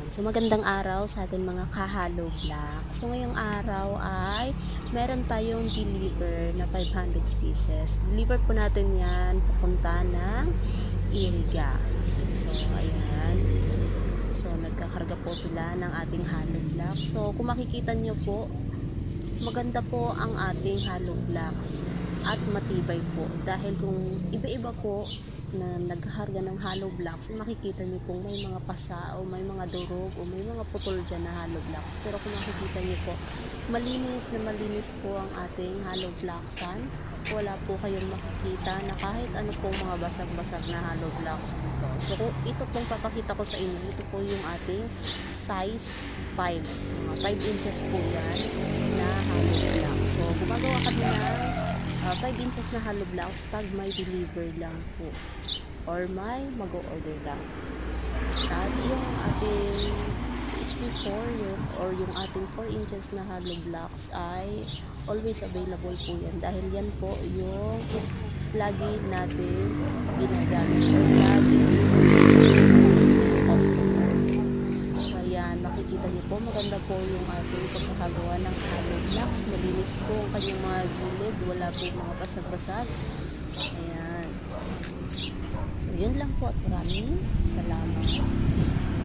So magandang araw sa ating mga kahalo vlog. So ngayong araw ay meron tayong deliver na 500 pieces. Deliver po natin yan papunta ng Iriga. So ayan. So nagkakarga po sila ng ating halo vlog. So kung makikita nyo po, maganda po ang ating hollow blocks at matibay po dahil kung iba-iba po na naghaharga ng hollow blocks, makikita niyo pong may mga pasa o may mga durog o may mga putol dyan na hollow blocks. Pero kung makikita niyo po, malinis na malinis po ang ating hollow blocksan. Wala po kayong makikita na kahit ano pong mga basag-basag na hollow blocks dito. So kung ito pong papakita ko sa inyo, ito po yung ating size 5. So mga 5 inches po yan na hollow blocks. So gumagawa kami ng 5 inches na hollow blocks pag may deliver lang po or may mag-o-order lang. At yung ating CHP4 yung ating 4 inches na hollow blocks ay always available po yan dahil yan po yung lagi natin ginagamit or lagi sa customer. So ayan, makikita niyo po, maganda po yung ating pagkakagawa ng hollow blocks. Malinis po ang kanyang mga gilid, wala po mga basag-basag. Ayan. So yun lang po at maraming salamat.